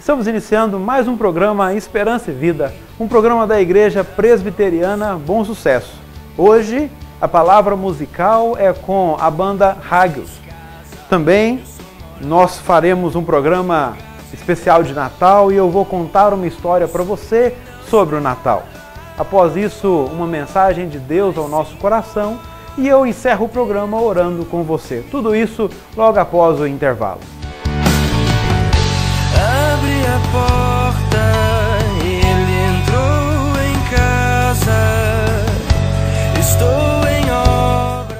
Estamos iniciando mais um programa Esperança e Vida, um programa da Igreja Presbiteriana Bom Sucesso. Hoje, a palavra musical é com a banda Hagios. Também, nós faremos um programa especial de Natal e eu vou contar uma história para você sobre o Natal. Após isso, uma mensagem de Deus ao nosso coração e eu encerro o programa orando com você. Tudo isso logo após o intervalo. Abre a porta, ele entrou em casa, estou em obra.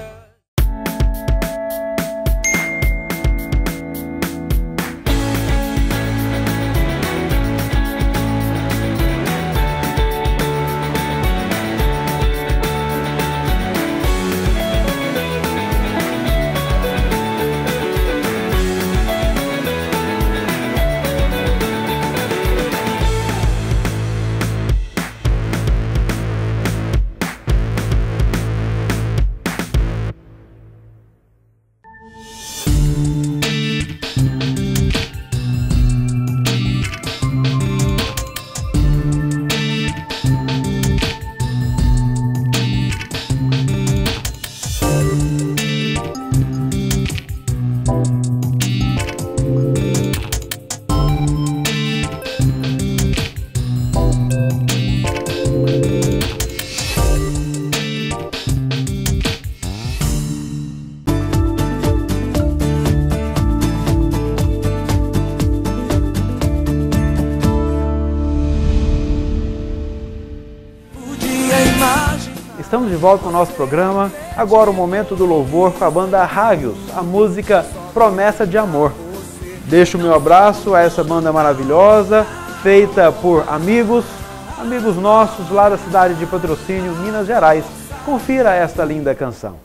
Estamos de volta com o nosso programa, agora o momento do louvor com a banda Hagios, a música Promessa de Amor. Deixo o meu abraço a essa banda maravilhosa, feita por amigos nossos lá da cidade de Patrocínio, Minas Gerais. Confira esta linda canção.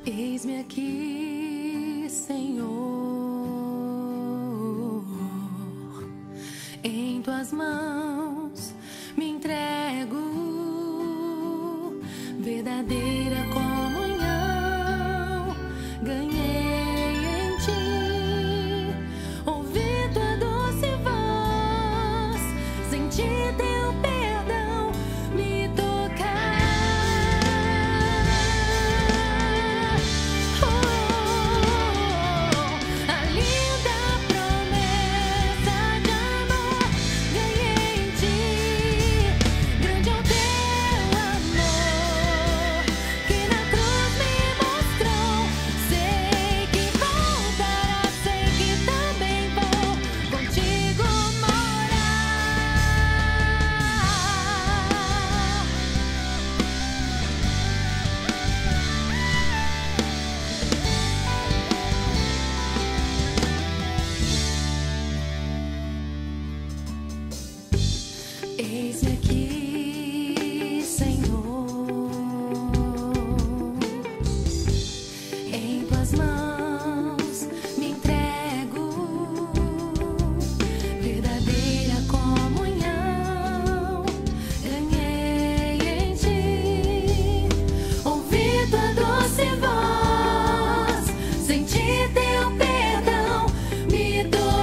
Eis-me aqui, Senhor, em tuas mãos me entrego, verdadeira comunhão ganhei em ti, ouvi tua doce voz, senti teu perdão me tocar. Eis-me aqui, Senhor, em tuas mãos me entrego, verdadeira comunhão ganhei em ti, ouvi tua doce voz, senti teu perdão me tocar.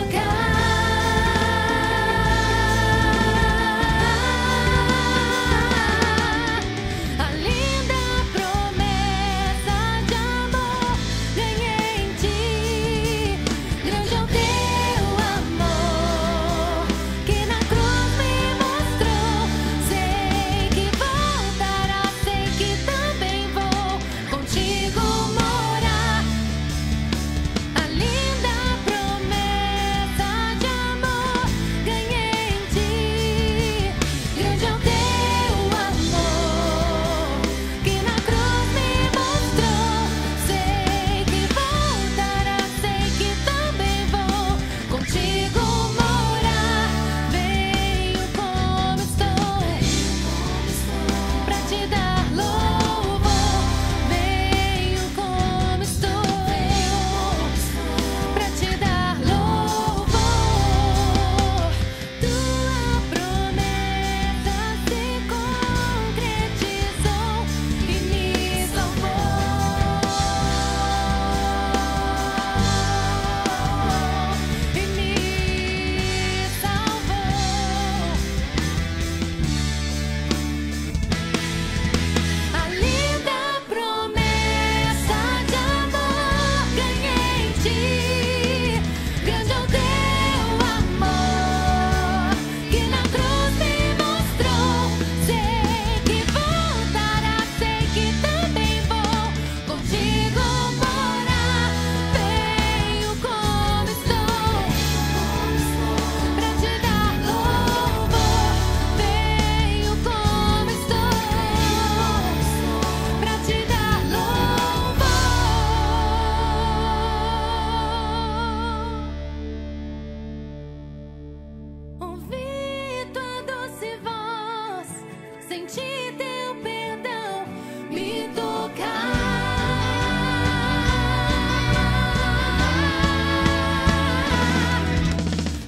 sentir teu perdão me tocar.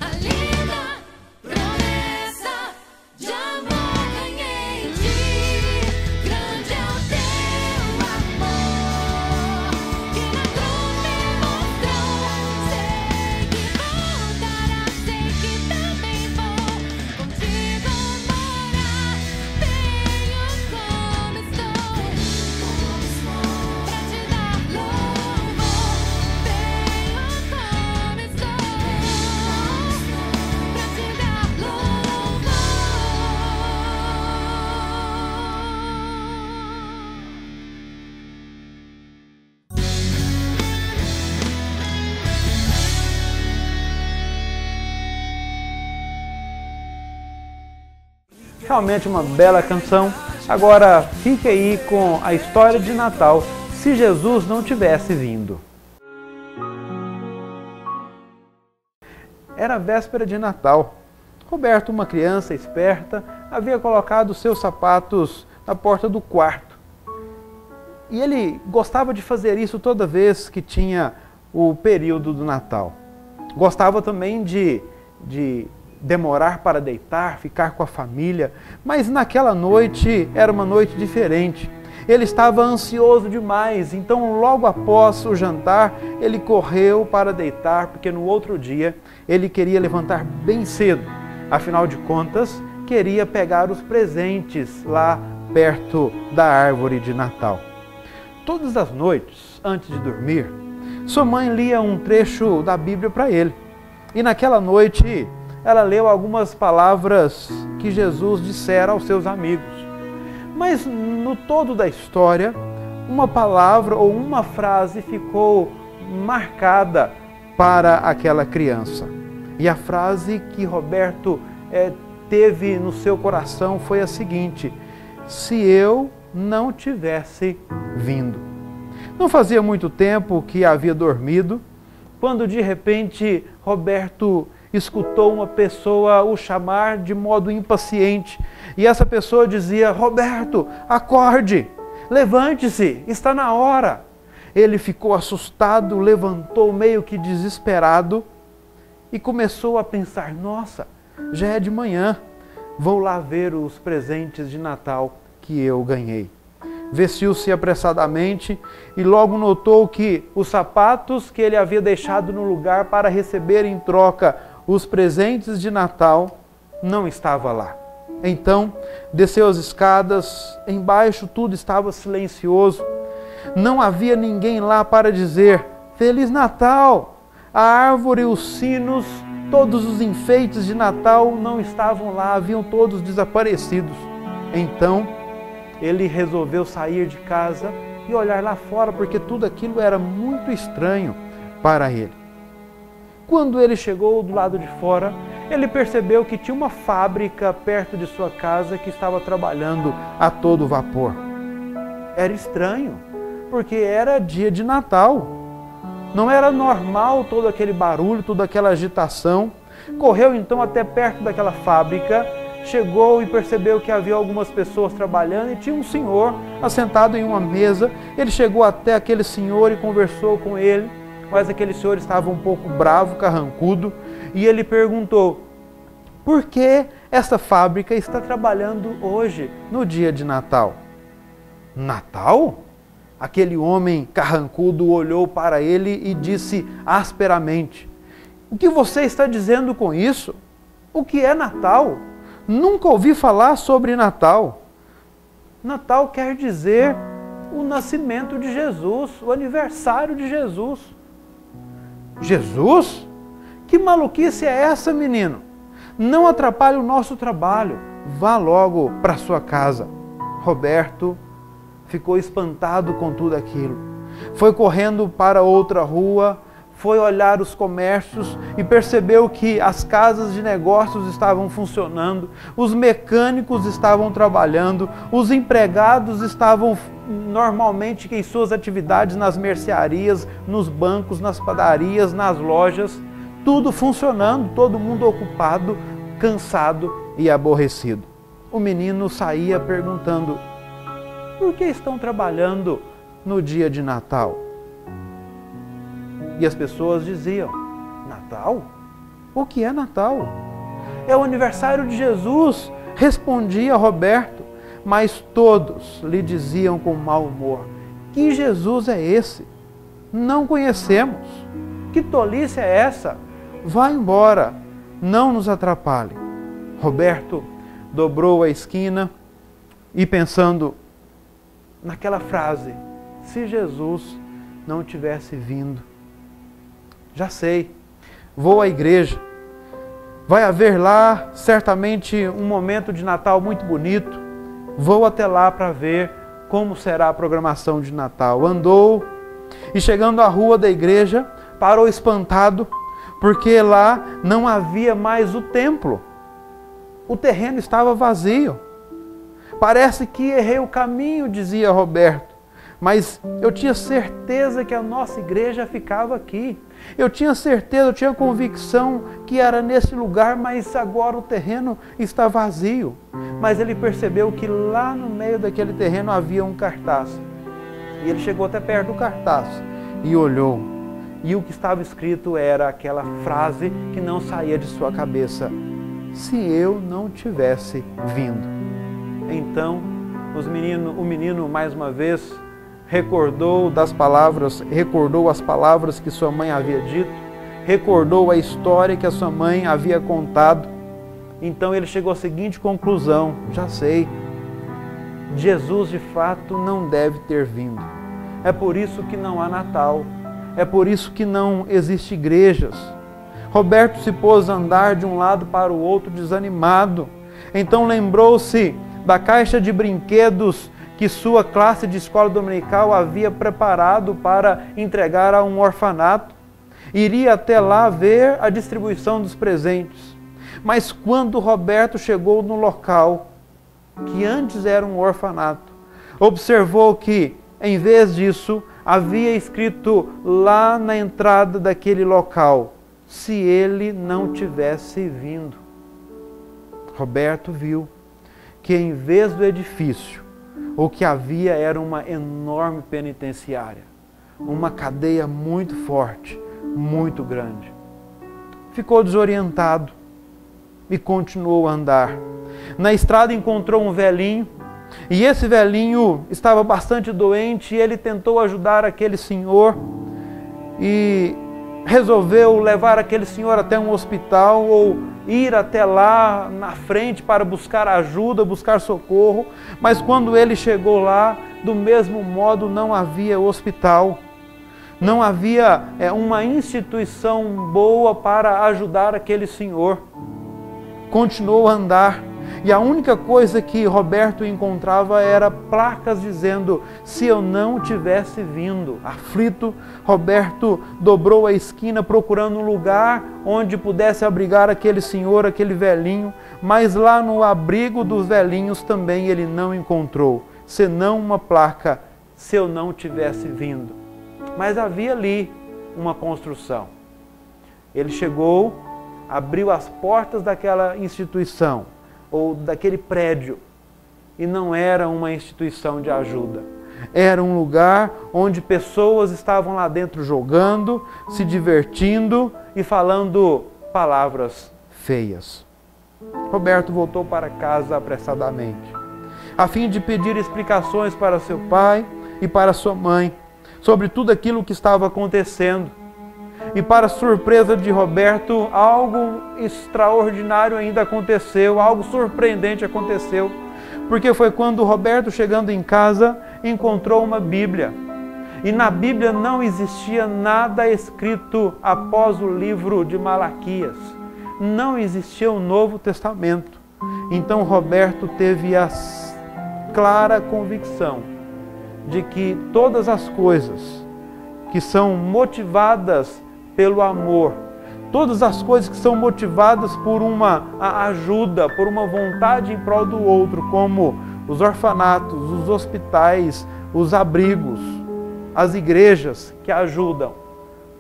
A linda promessa de amor ganhei em ti. Grande é o teu amor que na cruz me mostrou. Sei que voltará, sei que também vou contigo morar. Venho como estou, pra te dar louvor. Venho como estou, pra te dar louvor. Realmente uma bela canção. Agora fique aí com a história de Natal, se Jesus não tivesse vindo. Era véspera de Natal. Roberto, uma criança esperta, havia colocado seus sapatos na porta do quarto. E ele gostava de fazer isso toda vez que tinha o período do Natal. Gostava também de demorar para deitar, ficar com a família, mas naquela noite era uma noite diferente. Ele estava ansioso demais, então logo após o jantar ele correu para deitar, porque no outro dia ele queria levantar bem cedo. Afinal de contas, queria pegar os presentes lá perto da árvore de Natal. Todas as noites, antes de dormir, sua mãe lia um trecho da Bíblia para ele. E naquela noite ela leu algumas palavras que Jesus dissera aos seus amigos. Mas no todo da história, uma palavra ou uma frase ficou marcada para aquela criança. E a frase que Roberto teve no seu coração foi a seguinte: se eu não tivesse vindo. Não fazia muito tempo que havia dormido, quando de repente Roberto escutou uma pessoa o chamar de modo impaciente. E essa pessoa dizia: Roberto, acorde, levante-se, está na hora. Ele ficou assustado, levantou meio que desesperado e começou a pensar: nossa, já é de manhã, vou lá ver os presentes de Natal que eu ganhei. Vestiu-se apressadamente e logo notou que os sapatos que ele havia deixado no lugar para receber em troca os presentes de Natal não estava lá. Então desceu as escadas, embaixo tudo estava silencioso. Não havia ninguém lá para dizer Feliz Natal. A árvore, os sinos, todos os enfeites de Natal não estavam lá, haviam todos desaparecidos. Então ele resolveu sair de casa e olhar lá fora, porque tudo aquilo era muito estranho para ele. Quando ele chegou do lado de fora, ele percebeu que tinha uma fábrica perto de sua casa que estava trabalhando a todo vapor. Era estranho, porque era dia de Natal. Não era normal todo aquele barulho, toda aquela agitação. Correu então até perto daquela fábrica, chegou e percebeu que havia algumas pessoas trabalhando e tinha um senhor assentado em uma mesa. Ele chegou até aquele senhor e conversou com ele, mas aquele senhor estava um pouco bravo, carrancudo, e ele perguntou: por que essa fábrica está trabalhando hoje, no dia de Natal? Natal? Aquele homem carrancudo olhou para ele e disse asperamente: o que você está dizendo com isso? O que é Natal? Nunca ouvi falar sobre Natal. Natal quer dizer o nascimento de Jesus, o aniversário de Jesus. Jesus? Que maluquice é essa, menino? Não atrapalhe o nosso trabalho. Vá logo para sua casa. Roberto ficou espantado com tudo aquilo. Foi correndo para outra rua, foi olhar os comércios e percebeu que as casas de negócios estavam funcionando, os mecânicos estavam trabalhando, os empregados estavam normalmente em suas atividades nas mercearias, nos bancos, nas padarias, nas lojas, tudo funcionando, todo mundo ocupado, cansado e aborrecido. o menino saía perguntando: por que estão trabalhando no dia de Natal? E as pessoas diziam: Natal? O que é Natal? É o aniversário de Jesus, respondia Roberto, mas todos lhe diziam com mau humor: que Jesus é esse? Não conhecemos. Que tolice é essa? Vá embora, não nos atrapalhe. Roberto dobrou a esquina e, pensando naquela frase: se Jesus não tivesse vindo. Já sei, vou à igreja. Vai haver lá certamente um momento de Natal muito bonito. Vou até lá para ver como será a programação de Natal. Andou e, chegando à rua da igreja, parou espantado, porque lá não havia mais o templo. O terreno estava vazio. Parece que errei o caminho, dizia Roberto, mas eu tinha certeza que a nossa igreja ficava aqui. Eu tinha certeza, eu tinha convicção que era nesse lugar, mas agora o terreno está vazio. Mas ele percebeu que lá no meio daquele terreno havia um cartaz. E ele chegou até perto do cartaz e olhou. E o que estava escrito era aquela frase que não saía de sua cabeça: se eu não tivesse vindo. Então, o menino mais uma vez recordou as palavras que sua mãe havia dito, recordou a história que a sua mãe havia contado. Então ele chegou à seguinte conclusão: já sei, Jesus de fato não deve ter vindo. É por isso que não há Natal, é por isso que não existem igrejas. Roberto se pôs a andar de um lado para o outro desanimado. Então lembrou-se da caixa de brinquedos que sua classe de escola dominical havia preparado para entregar a um orfanato. Iria até lá ver a distribuição dos presentes. Mas quando Roberto chegou no local, que antes era um orfanato, observou que, em vez disso, havia escrito lá na entrada daquele local: se ele não tivesse vindo. Roberto viu que, em vez do edifício, o que havia era uma enorme penitenciária, uma cadeia muito forte, muito grande. Ficou desorientado e continuou a andar. Na estrada encontrou um velhinho, e esse velhinho estava bastante doente, e ele tentou ajudar aquele senhor e resolveu levar aquele senhor até um hospital, ou ir até lá na frente para buscar ajuda, buscar socorro. Mas quando ele chegou lá, do mesmo modo não havia hospital, não havia uma instituição boa para ajudar aquele senhor. Continuou a andar, e a única coisa que Roberto encontrava era placas dizendo: se eu não tivesse vindo. Aflito, Roberto dobrou a esquina procurando um lugar onde pudesse abrigar aquele senhor, aquele velhinho, mas lá no abrigo dos velhinhos também ele não encontrou, senão uma placa: se eu não tivesse vindo. Mas havia ali uma construção. Ele chegou, abriu as portas daquela instituição, ou daquele prédio, e não era uma instituição de ajuda. Era um lugar onde pessoas estavam lá dentro jogando, se divertindo e falando palavras feias. Roberto voltou para casa apressadamente, a fim de pedir explicações para seu pai e para sua mãe sobre tudo aquilo que estava acontecendo. E, para surpresa de Roberto, algo extraordinário ainda aconteceu, algo surpreendente aconteceu. Porque foi quando Roberto, chegando em casa, encontrou uma Bíblia. E na Bíblia não existia nada escrito após o livro de Malaquias. Não existia o Novo Testamento. Então Roberto teve a clara convicção de que todas as coisas que são motivadas pelo amor, todas as coisas que são motivadas por uma ajuda, por uma vontade em prol do outro, como os orfanatos, os hospitais, os abrigos, as igrejas que ajudam,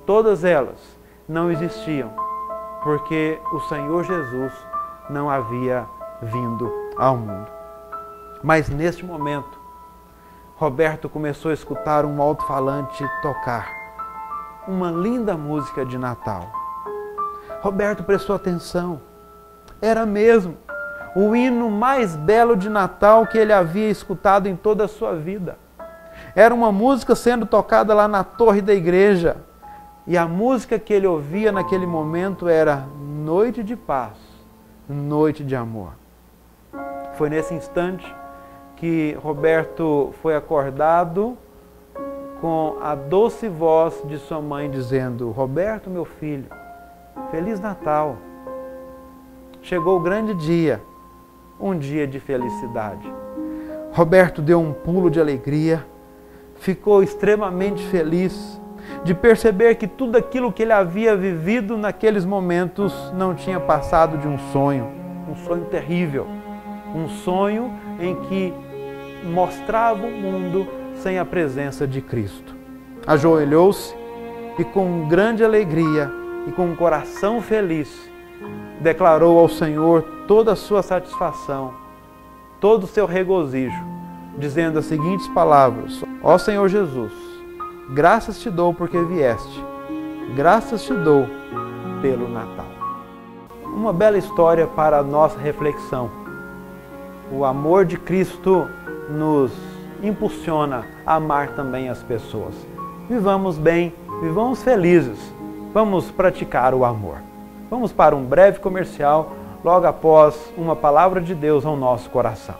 todas elas não existiam, porque o Senhor Jesus não havia vindo ao mundo. Mas neste momento, Roberto começou a escutar um alto-falante tocar uma linda música de Natal. Roberto prestou atenção. Era mesmo o hino mais belo de Natal que ele havia escutado em toda a sua vida. Era uma música sendo tocada lá na torre da igreja. E a música que ele ouvia naquele momento era Noite de Paz, Noite de Amor. Foi nesse instante que Roberto foi acordado com a doce voz de sua mãe dizendo: Roberto, meu filho, Feliz Natal. Chegou o grande dia, um dia de felicidade. Roberto deu um pulo de alegria, ficou extremamente feliz de perceber que tudo aquilo que ele havia vivido naqueles momentos não tinha passado de um sonho terrível, um sonho em que mostrava o mundo sem a presença de Cristo. Ajoelhou-se e com grande alegria e com um coração feliz declarou ao Senhor toda a sua satisfação, todo o seu regozijo, dizendo as seguintes palavras: Ó Senhor Jesus, graças te dou porque vieste, graças te dou pelo Natal. Uma bela história para a nossa reflexão. O amor de Cristo nos impulsiona a amar também as pessoas. Vivamos bem, vivamos felizes, vamos praticar o amor. Vamos para um breve comercial, logo após uma palavra de Deus ao nosso coração.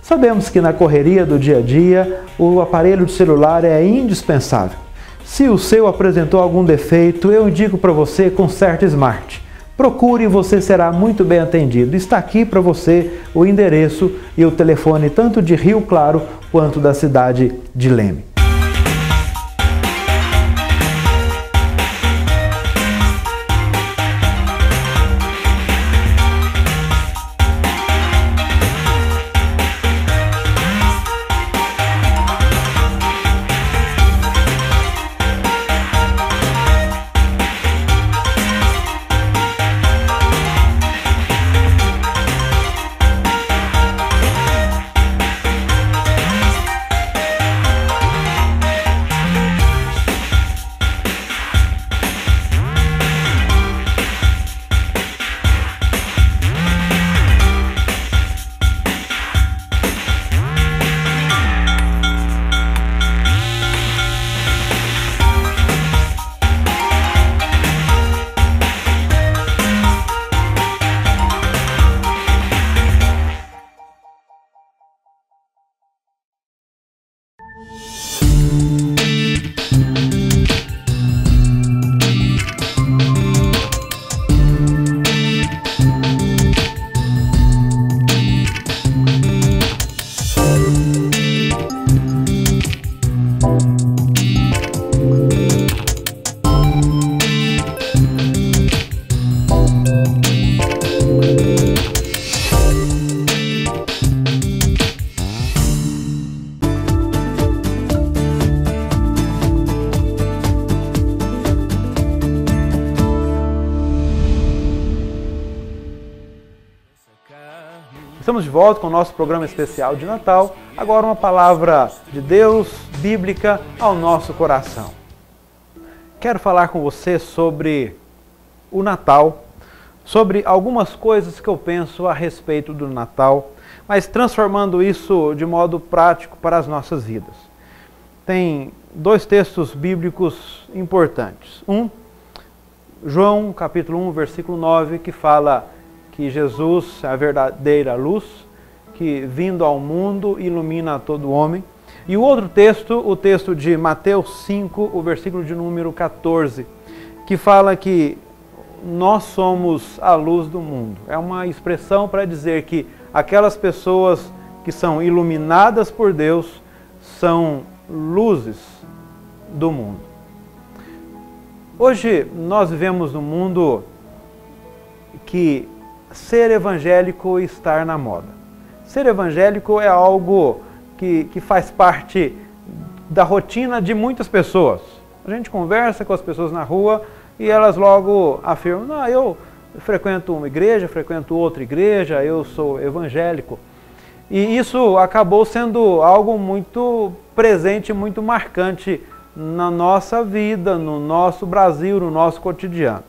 Sabemos que na correria do dia a dia, o aparelho de celular é indispensável. Se o seu apresentou algum defeito, eu indico para você Conserta Smart. Procure e você será muito bem atendido. Está aqui para você o endereço e o telefone tanto de Rio Claro quanto da cidade de Leme. Estamos de volta com o nosso programa especial de Natal. Agora uma palavra de Deus, bíblica, ao nosso coração. Quero falar com você sobre o Natal, sobre algumas coisas que eu penso a respeito do Natal, mas transformando isso de modo prático para as nossas vidas. Tem dois textos bíblicos importantes. João capítulo 1, versículo 9, que fala que Jesus é a verdadeira luz, que vindo ao mundo ilumina a todo homem. E o outro texto, o texto de Mateus 5, o versículo de número 14, que fala que nós somos a luz do mundo. É uma expressão para dizer que aquelas pessoas que são iluminadas por Deus são luzes do mundo. Hoje nós vivemos num mundo que ser evangélico está na moda. Ser evangélico é algo que faz parte da rotina de muitas pessoas. A gente conversa com as pessoas na rua e elas logo afirmam: não, eu frequento uma igreja, frequento outra igreja, eu sou evangélico. E isso acabou sendo algo muito presente, muito marcante na nossa vida, no nosso Brasil, no nosso cotidiano.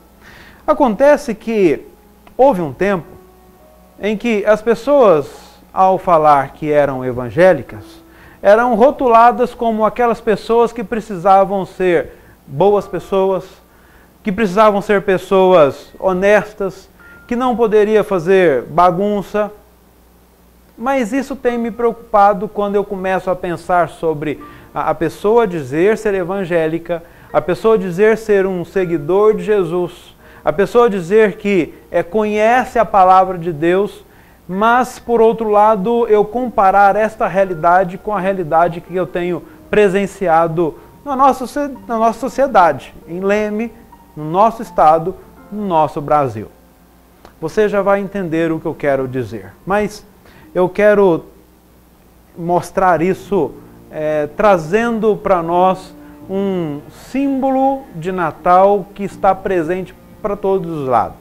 Acontece que houve um tempo em que as pessoas, ao falar que eram evangélicas, eram rotuladas como aquelas pessoas que precisavam ser boas pessoas, que precisavam ser pessoas honestas, que não poderia fazer bagunça. Mas isso tem me preocupado quando eu começo a pensar sobre a pessoa dizer ser evangélica, a pessoa dizer ser um seguidor de Jesus, a pessoa dizer que conhece a palavra de Deus, mas, por outro lado, eu comparar esta realidade com a realidade que eu tenho presenciado na nossa sociedade, em Leme, no nosso estado, no nosso Brasil. Você já vai entender o que eu quero dizer, mas eu quero mostrar isso trazendo para nós um símbolo de Natal que está presente para todos os lados.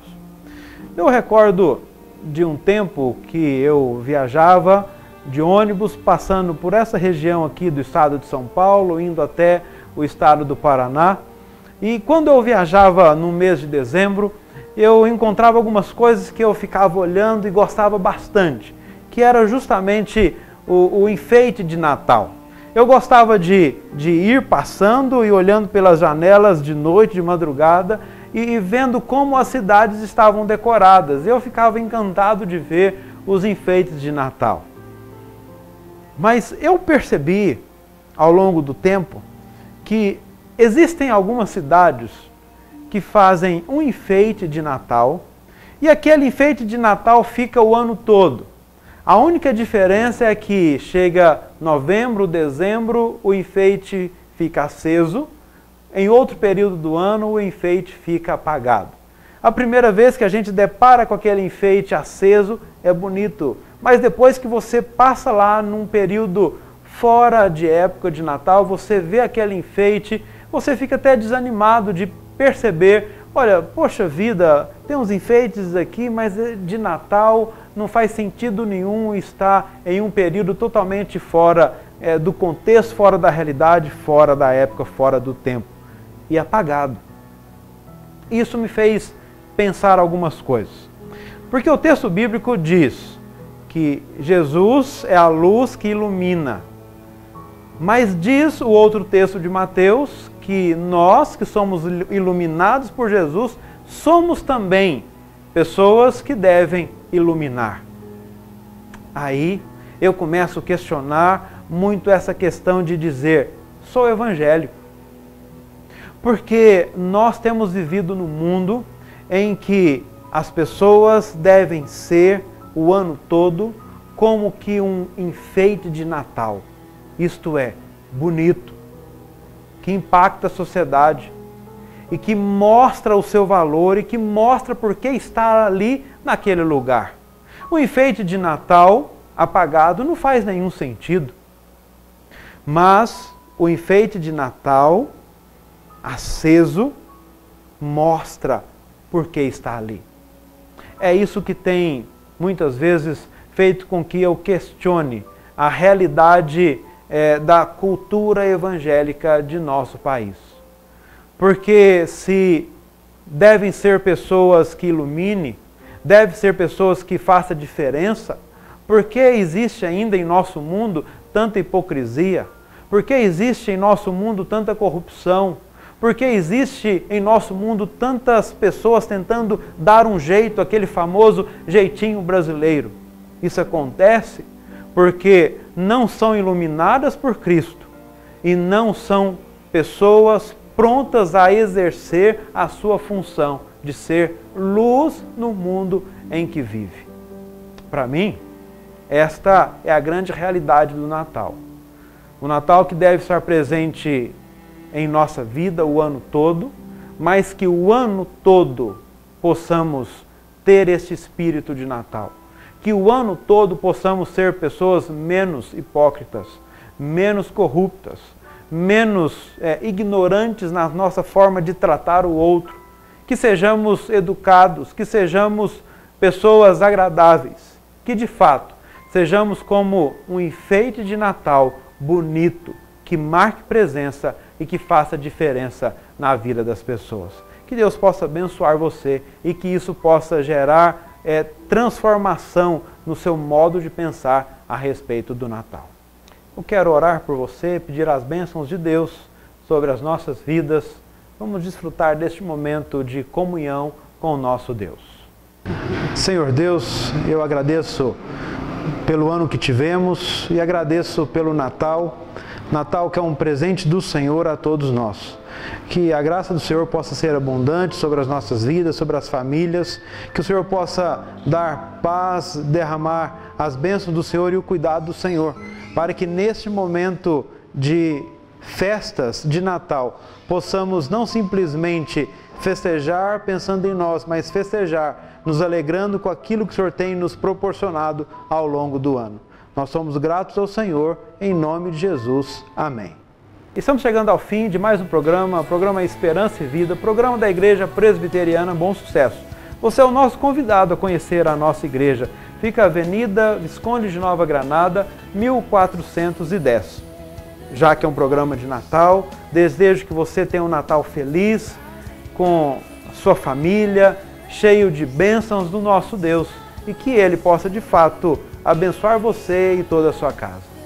Eu recordo de um tempo que eu viajava de ônibus, passando por essa região aqui do estado de São Paulo, indo até o estado do Paraná. E quando eu viajava no mês de dezembro, eu encontrava algumas coisas que eu ficava olhando e gostava bastante, que era justamente o enfeite de Natal. Eu gostava de ir passando e olhando pelas janelas de noite, de madrugada, e vendo como as cidades estavam decoradas. Eu ficava encantado de ver os enfeites de Natal. Mas eu percebi, ao longo do tempo, que existem algumas cidades que fazem um enfeite de Natal, e aquele enfeite de Natal fica o ano todo. A única diferença é que chega novembro, dezembro, o enfeite fica aceso. Em outro período do ano, o enfeite fica apagado. A primeira vez que a gente depara com aquele enfeite aceso, é bonito. Mas depois que você passa lá num período fora de época de Natal, você vê aquele enfeite, você fica até desanimado de perceber: olha, poxa vida, tem uns enfeites aqui, mas de Natal não faz sentido nenhum estar em um período totalmente fora do contexto, fora da realidade, fora da época, fora do tempo. E apagado. Isso me fez pensar algumas coisas. Porque o texto bíblico diz que Jesus é a luz que ilumina. Mas diz o outro texto de Mateus que nós, que somos iluminados por Jesus, somos também pessoas que devem iluminar. Aí eu começo a questionar muito essa questão de dizer: sou evangélico. Porque nós temos vivido num mundo em que as pessoas devem ser o ano todo como que um enfeite de Natal. Isto é, bonito, que impacta a sociedade e que mostra o seu valor e que mostra por que está ali naquele lugar. O enfeite de Natal apagado não faz nenhum sentido, mas o enfeite de Natal aceso mostra por que está ali. É isso que tem muitas vezes feito com que eu questione a realidade da cultura evangélica de nosso país. Porque se devem ser pessoas que iluminem, devem ser pessoas que façam diferença, por que existe ainda em nosso mundo tanta hipocrisia? Por que existe em nosso mundo tanta corrupção? Por que existe em nosso mundo tantas pessoas tentando dar um jeito, aquele famoso jeitinho brasileiro? Isso acontece porque não são iluminadas por Cristo e não são pessoas prontas a exercer a sua função de ser luz no mundo em que vive. Para mim, esta é a grande realidade do Natal. O Natal que deve estar presente em nossa vida o ano todo, mas que o ano todo possamos ter esse espírito de Natal. que o ano todo possamos ser pessoas menos hipócritas, menos corruptas, menos ignorantes na nossa forma de tratar o outro, que sejamos educados, que sejamos pessoas agradáveis, que de fato sejamos como um enfeite de Natal bonito, que marque presença e que faça diferença na vida das pessoas. Que Deus possa abençoar você e que isso possa gerar transformação no seu modo de pensar a respeito do Natal. Eu quero orar por você, pedir as bênçãos de Deus sobre as nossas vidas. Vamos desfrutar deste momento de comunhão com o nosso Deus. Senhor Deus, eu agradeço pelo ano que tivemos e agradeço pelo Natal. Natal que é um presente do Senhor a todos nós. Que a graça do Senhor possa ser abundante sobre as nossas vidas, sobre as famílias, que o Senhor possa dar paz, derramar as bênçãos do Senhor e o cuidado do Senhor, para que neste momento de festas de Natal possamos não simplesmente festejar pensando em nós, mas festejar nos alegrando com aquilo que o Senhor tem nos proporcionado ao longo do ano. Nós somos gratos ao Senhor, em nome de Jesus. Amém. Estamos chegando ao fim de mais um programa, o programa Esperança e Vida, programa da Igreja Presbiteriana Bom Sucesso. Você é o nosso convidado a conhecer a nossa igreja. Fica a Avenida Visconde de Nova Granada, 1410. Já que é um programa de Natal, desejo que você tenha um Natal feliz, com a sua família, cheio de bênçãos do nosso Deus, e que Ele possa de fato abençoar você e toda a sua casa.